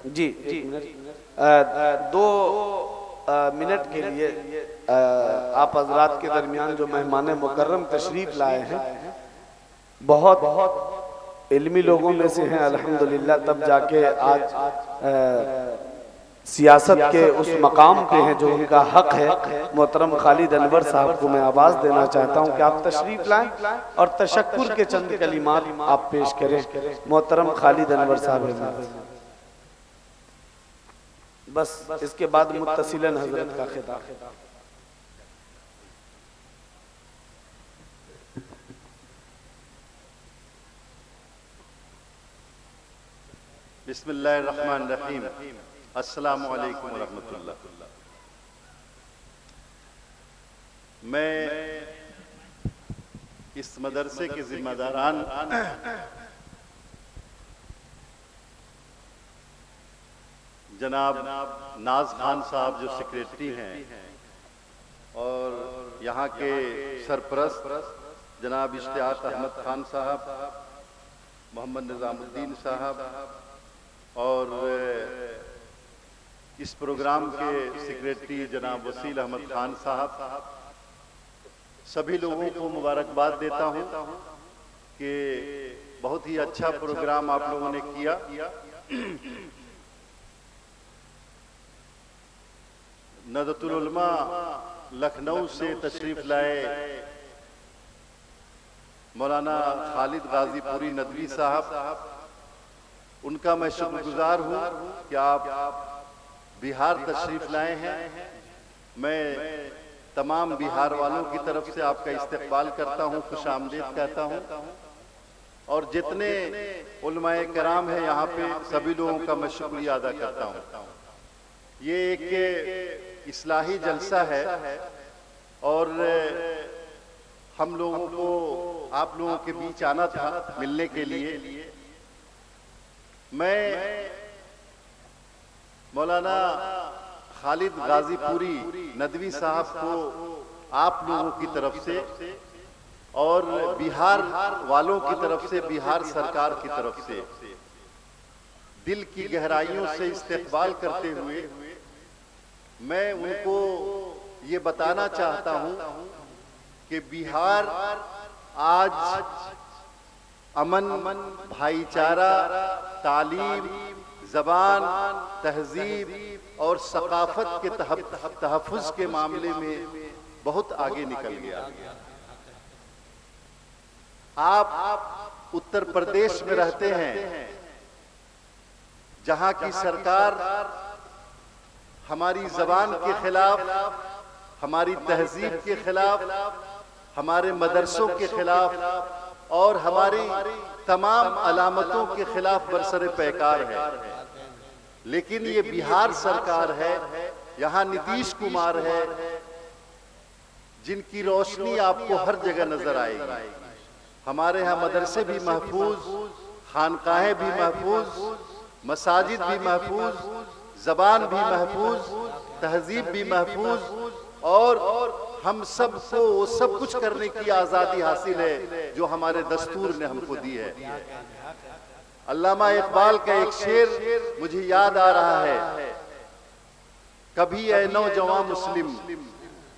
जी जी, दो मिनट के लिए आप हजरात के दरमियान जो मेहमान मुकर्रम तशरीफ लाए हैं, बहुत इल्मी लोगों में से हैं अल्हम्दुलिल्लाह, तब जाके आज सियासत के उस मकाम पे हैं जो उनका हक है। मोहतरम खालिद अनवर साहब को मैं आवाज़ देना चाहता हूं कि आप तशरीफ लाएं और तशक्कुर के चंद कलिमात आप पेश करें। मोहतरम खालिद अनवर साहब, बस इसके बाद मुत्तसिलन हजरत का खिताब। बिस्मिल्लाहिर्रहमानिर्रहीम। अस्सलामु अलैकुम वरहमतुल्लाह। मैं इस मदरसे के जिम्मेदारान जनाब नाज खान साहब जो सेक्रेटरी हैं और यहाँ के सरपरस्त जनाब इश्तियाक अहमद खान साहब, मोहम्मद निज़ामुद्दीन साहब और इस प्रोग्राम के सेक्रेटरी जनाब वसील अहमद खान साहब, सभी लोगों को मुबारकबाद देता हूँ कि बहुत ही अच्छा प्रोग्राम आप लोगों ने किया। नदतुल उलमा लखनऊ से तशरीफ लाए मौलाना खालिद गाजीपुरी नदवी साहब, उनका मैं शुक्रगुजार हूँ कि आप बिहार तशरीफ लाए हैं। मैं तमाम बिहार वालों की तरफ से आपका इस्तकबाल करता हूँ, खुशामदीद कहता हूँ और जितने उलमाए कराम हैं यहाँ पे सभी लोगों का मैं शुक्रिया अदा करता हूँ। ये एक इस्लाही जलसा है और हम लोगों को आप लोगों के बीच आना था मिलने के लिए। मैं मौलाना खालिद गाजीपुरी नदवी साहब को आप लोगों की तरफ से और बिहार वालों की तरफ से, बिहार सरकार की तरफ से दिल की गहराइयों से इस्तकबाल करते हुए मैं उनको ये बताना चाहता हूँ कि बिहार आज अमन, भाईचारा, तालीम, जबान, तहजीब और सकाफत के तहफ़्फ़ुज़ के मामले में बहुत आगे निकल गया। आप उत्तर प्रदेश में रहते हैं जहां की सरकार हमारी जबान के खिलाफ, हमारी तहजीब के खिलाफ, हमारे मदरसों के खिलाफ और हमारी तमाम अलामतों के खिलाफ बरसरे पैकार है। लेकिन ये बिहार सरकार है, यहाँ नीतीश कुमार है, जिनकी रोशनी आपको हर जगह नजर आएगी। हमारे यहाँ मदरसे भी महफूज, खानकाहें भी महफूज, मसाजिद भी महफूज, जबान भी महफूज, तहजीब भी महफूज और हम सबको वो सब कुछ करने की आज़ादी हासिल है जो हमारे दस्तूर ने हमको दी है। अल्लामा इकबाल का एक शेर मुझे याद आ रहा है, कभी ऐ नौजवान मुस्लिम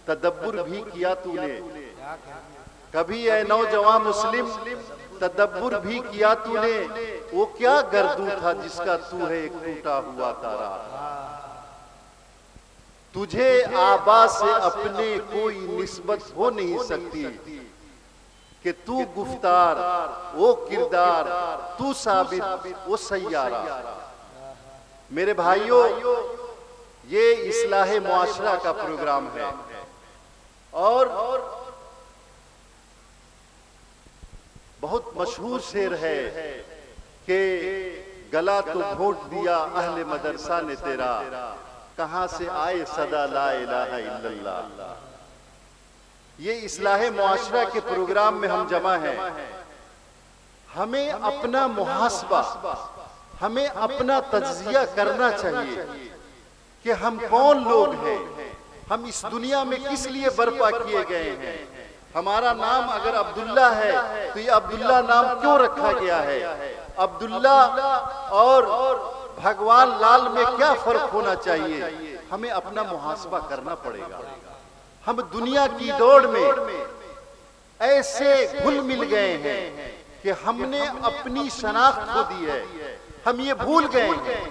तदब्बुर भी किया तूने, कभी ऐ नौजवान मुस्लिम तदब्बुर भी किया तूने, वो क्या गर्दू था जिसका तू है एक टूटा हुआ तारा। तुझे आबा से अपने कोई निस्बत हो नहीं सकती कि तू गुफ्तार, वो किरदार, तू साबित, वो सैयारा। मेरे भाइयों, ये इस्लाह मुआशरा का प्रोग्राम है और बहुत मशहूर शेर है कि गला तो घोट दिया अहले मदरसा ने तेरा, कहां से आए सदा ला इलाहा इल्लल्लाह। ये इस्लाह मुआशरा के प्रोग्राम में हम जमा हैं। हमें अपना मुहासबा, हमें अपना तज्जिया करना चाहिए कि हम कौन लोग हैं, हम इस दुनिया में किस लिए बर्पा किए गए हैं। हमारा नाम अगर अब्दुल्ला है तो ये अब्दुल्ला नाम क्यों रखा गया है। अब्दुल्ला और भगवान लाल में क्या फर्क होना चाहिए, हमें अपना मुहासबा करना पड़ेगा। हम दुनिया की दौड़ में ऐसे घुल मिल गए हैं कि हमने अपनी शनाख्त खो दी है। हम ये भूल गए हैं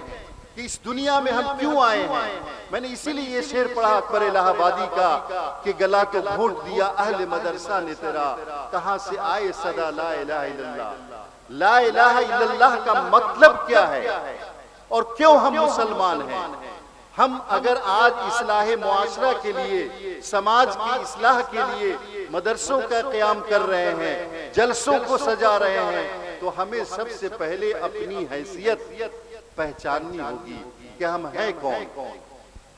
कि इस दुनिया में हम क्यों आए हैं। मैंने इसीलिए ये शेर पढ़ा अकबर इलाहाबादी का कि गला तो घोंट दिया अहले मदरसा ने तेरा, कहां से आए सदा ला इलाहा इल्लल्लाह। ला इलाहा इल्लल्लाह का मतलब क्या है और क्यों हम मुसलमान हैं। हम अगर आज इस्लाह मुआशरा के लिए, समाज की इस्लाह के लिए मदरसों का क़याम कर रहे हैं, जलसों को सजा रहे हैं, तो हमें सबसे पहले अपनी हैसियत पहचाननी होगी कि हम हैं कौन,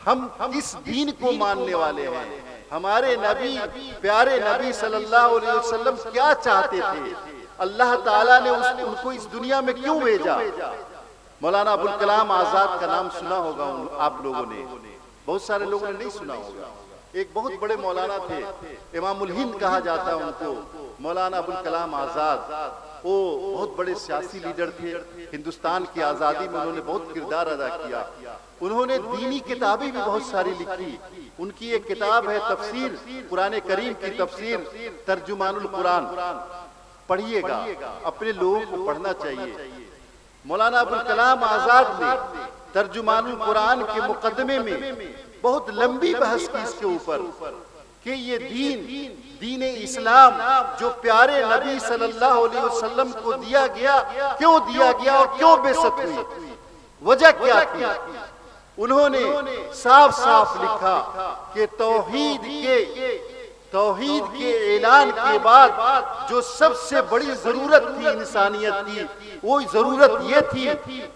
हम किस दीन को मानने वाले हैं। हमारे नबी, प्यारे नबी सल्लल्लाहु अलैहि वसल्लम क्या चाहते थे, अल्लाह ताला ने उनको इस दुनिया में क्यों भेजा। मौलाना अबुल कलाम आजाद का नाम सुना होगा आप लोगों ने, बहुत सारे लोगों ने नहीं सुना होगा। एक बहुत बड़े मौलाना थे, इमामुल हिंद कहा जाता है उनको, मौलाना अबुल कलाम आजाद। वो बहुत बड़े सियासी लीडर थे, हिंदुस्तान की आज़ादी में उन्होंने बहुत किरदार अदा किया। उन्होंने दीनी किताबें भी बहुत सारी लिखी। उनकी एक किताब है तफसीर, कुरान करीम की तफसीर, तर्जुमानुल कुरान, पढ़िएगा, अपने लोगों को पढ़ना चाहिए। मौलाना अबुल कलाम आजाद ने तर्जुमानुल कुरान के मुकदमे में बहुत लंबी बहस की इसके ऊपर कि ये दीन इस्लाम जो प्यारे नबी सल्लल्लाहु अलैहि वसल्लम को दिया गया, क्यों दिया गया और क्यों बेइज्जत हुई, वजह क्या थी। उन्होंने साफ साफ लिखा कि तौहीद के ऐलान के बाद जो सबसे बड़ी जरूरत थी इंसानियत की, वो जरूरत ये थी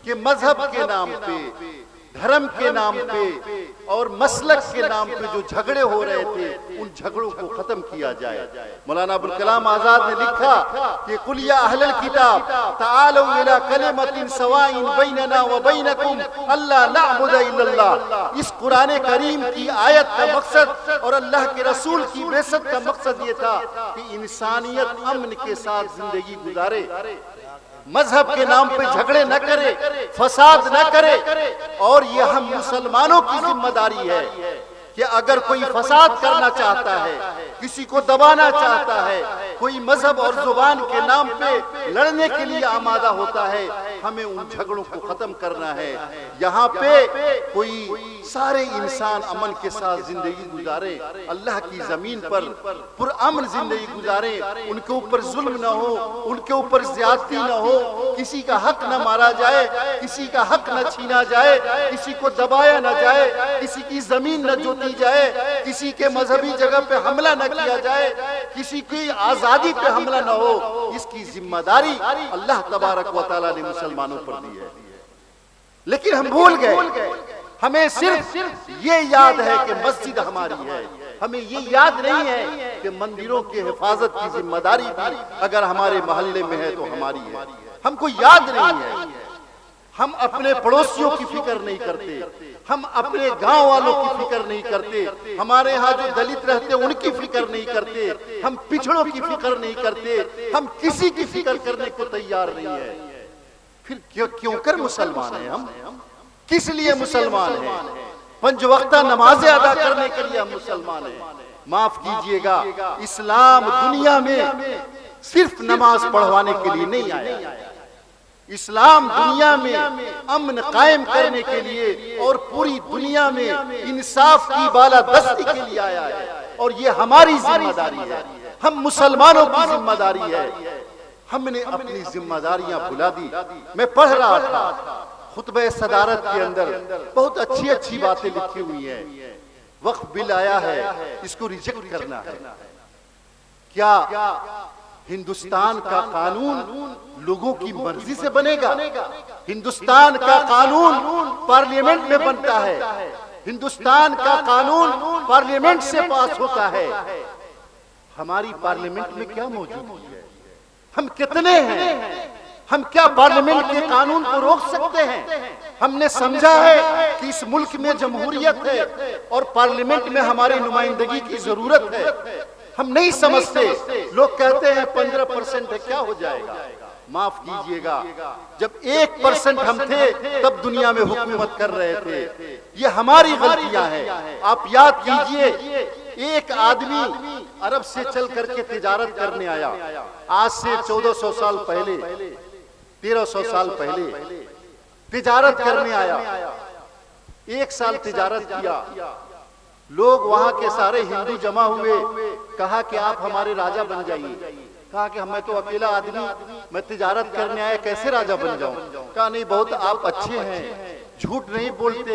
कि मजहब के नाम पे, धर्म के नाम पे और मसलक के नाम पे जो झगड़े हो रहे थे, उन झगड़ों को खत्म किया जाए। मौलाना अबुल कलाम आजाद ने लिखा कि कुल या अहलल किताब तालू इला कलिमतिन सवाइन बैनना व बैनकुम अल्ला नअबुद इल्लल्लाह। इस कुरान करीम की आयत का मकसद और अल्लाह के रसूल की बेइज्जत का मकसद ये था कि इंसानियत अमन के साथ जिंदगी गुजारे, मजहब के नाम पे झगड़े न करे, फसाद न करे। और ये हम मुसलमानों की जिम्मेदारी है कि अगर कोई फसाद करना चाहता है, किसी को दबाना चाहता है, कोई मजहब और जुबान के नाम पे लड़ने के लिए आमादा होता है, हमें उन झगड़ों को खत्म करना है। यहाँ पे कोई सारे इंसान अमन के साथ जिंदगी गुजारे, अल्लाह की जमीन पर पुरअमन जिंदगी गुजारे, उनके ऊपर जुल्म न हो, उनके ऊपर ज्यादती न हो, किसी का हक न मारा जाए, किसी का हक न छीना जाए, किसी को दबाया न जाए, किसी की जमीन न जोती जाए, किसी के मजहबी जगह पे हमला न किया जाए, किसी की आजादी पे हमला न हो। इसकी जिम्मेदारी अल्लाह तबारक व तआला ने मुसलमानों पर दी है। लेकिन हम भूल गए, हमें सिर्फ ये याद है कि मस्जिद हमारी है, हमें ये याद नहीं है कि मंदिरों की हिफाजत की जिम्मेदारी भी अगर हमारे मोहल्ले में है तो हमारी है। हमको याद नहीं है, हम अपने पड़ोसियों की फिक्र नहीं करते, हम अपने गांव वालों की फिक्र नहीं करते, हमारे यहाँ जो दलित रहते उनकी फिक्र नहीं करते, हम पिछड़ों की फिक्र नहीं करते, हम किसी की फिक्र करने को तैयार नहीं है। फिर क्यों कर मुसलमान हैं हम, किस लिए मुसलमान हैं? पंज वक्ता नमाजें अदा करने के लिए हम मुसलमान हैं। माफ कीजिएगा, इस्लाम दुनिया में सिर्फ नमाज पढ़वाने के लिए नहीं आया, इस्लाम दुनिया में अमन कायम करने के लिए और पूरी दुनिया में इंसाफ की बालादस्ती के लिए आया है। और ये हमारी जिम्मेदारी है, हम मुसलमानों की जिम्मेदारी है। हमने अपनी जिम्मेदारियां भुला दी। मैं पढ़ रहा था खुतबे सदारत के अंदर बहुत अच्छी अच्छी बातें लिखी हुई हैं। वक्फ बिल आया है, इसको रिजेक्ट करना है। क्या हिंदुस्तान का कानून लोगों की मर्जी से बनेगा? हिंदुस्तान का कानून पार्लियामेंट में बनता है, हिंदुस्तान का कानून पार्लियामेंट से पास होता है। हमारी पार्लियामेंट में क्या मौजूद है? हम कितने हैं? हम क्या पार्लियामेंट के कानून को रोक सकते हैं? हमने समझा है कि इस मुल्क में जमहूरियत है और पार्लियामेंट में हमारी नुमाइंदगी की जरूरत है। हम नहीं समझते। लोग कहते हैं 15% है, क्या हो जाएगा? माफ कीजिएगा, जब 1% हम थे तब दुनिया में हुकूमत कर रहे थे। ये हमारी गलतियां हैं। आप याद कीजिए, एक आदमी अरब से चल करके तिजारत करने आया, आज से 1400 साल पहले, 1300 साल पहले तिजारत करने आया। 1 साल तिजारत किया, लोग वहां के सारे हिंदू जमा हुए, कहा कि आप हमारे राजा बन जाइए। कहा कि मैं तो अकेला आदमी, मैं तिजारत करने आया, कैसे राजा बन जाऊं? कहा नहीं, बहुत आप अच्छे हैं, झूठ नहीं बोलते,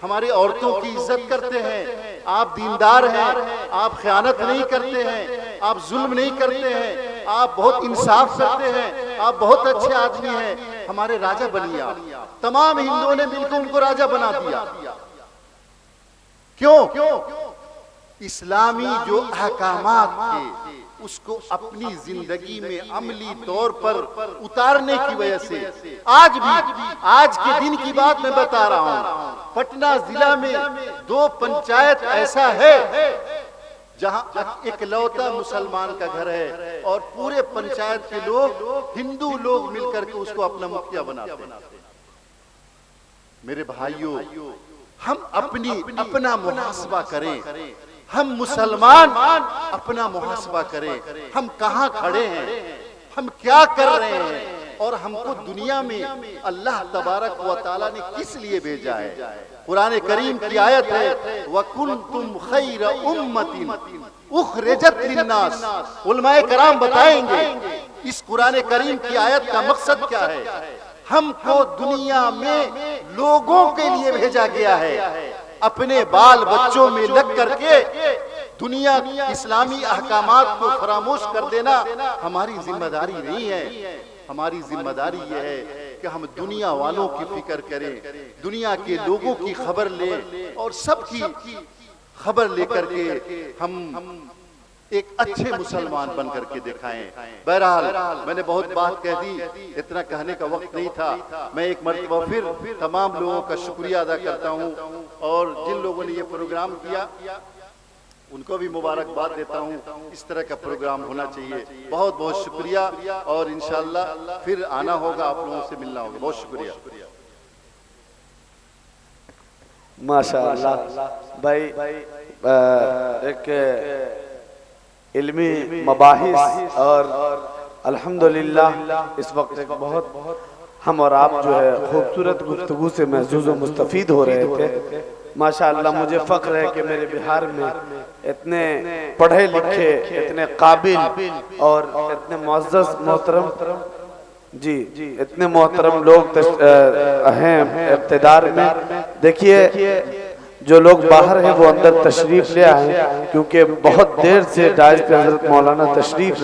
हमारी औरतों की इज्जत करते हैं, आप दीनदार हैं, आप खयानत नहीं करते हैं, आप जुल्म नहीं करते हैं, आप बहुत इंसाफ करते हैं, आप बहुत अच्छे आदमी हैं, हमारे राजा बनिए आप। तमाम हिंदुओं ने मिलकर उनको राजा बना दिया। क्यों? इस्लामी जो अहकामात थे उसको अपनी जिंदगी में अमली तौर पर उतारने की वजह से आज के दिन की बात मैं बता रहा हूं, पटना जिला में 2 पंचायत ऐसा है जहां इकलौता मुसलमान का घर है और पूरे पंचायत के लोग हिंदू लोग मिलकर के उसको अपना मुखिया बनाते हैं। मेरे भाइयों, हम अपना मुहासबा करें, हम मुसलमान अपना मुहासबा करें, हम कहां खड़े हैं, हम क्या कर रहे हैं और हमको दुनिया में अल्लाह तबारक व तआला ने किस लिए भेजा है। कुरान करीम की आयत है, वकुंतुम खैर उम्मतिन उखरिजत लिन्नास। उलमाए कराम बताएंगे इस कुरान करीम की आयत का मकसद क्या है। हमको दुनिया में लोगों के लिए भेजा गया है, अपने बाल बच्चों में लग करके दुनिया इस्लामी अहकामात को फरामोश कर देना हमारी जिम्मेदारी नहीं है। हमारी जिम्मेदारी यह है कि हम दुनिया वालों की फिक्र करें, दुनिया के लोगों की खबर लें और सबकी खबर लेकर के हम एक अच्छे मुसलमान बन करके दिखाएं। बहरहाल मैंने बहुत बात कह दी, इतना कहने का वक्त नहीं था। मैं एक मर्तबा फिर तमाम लोगों का शुक्रिया अदा करता हूं और जिन लोगों ने ये प्रोग्राम किया उनको भी मुबारकबाद देता हूं। इस तरह का प्रोग्राम होना चाहिए। बहुत बहुत शुक्रिया और इंशाअल्लाह फिर आना होगा, आप लोगों से मिलना होगा। बहुत शुक्रिया। माशाअल्लाह भाई, एक इल्मी मबाहिस और अल्हम्दुलिल्लाह इस वक्त एक बहुत हम और आप जो है खूबसूरत गुफ्तगू से महसूस व मुस्तफीद हो रहे थे। माशाअल्लाह मुझे फ़ख्र है कि मेरे बिहार में इतने पढ़े लिखे, इतने काबिल और इतने मुअज़्ज़ज़ मोहतरम इतने मोहतरम लोग हैं इक़्तिदार में। देखिए, जो लोग बाहर हैं वो अंदर तशरीफ ले आए, क्योंकि बहुत देर से डाइस पे हज़रत मौलाना तशरीफ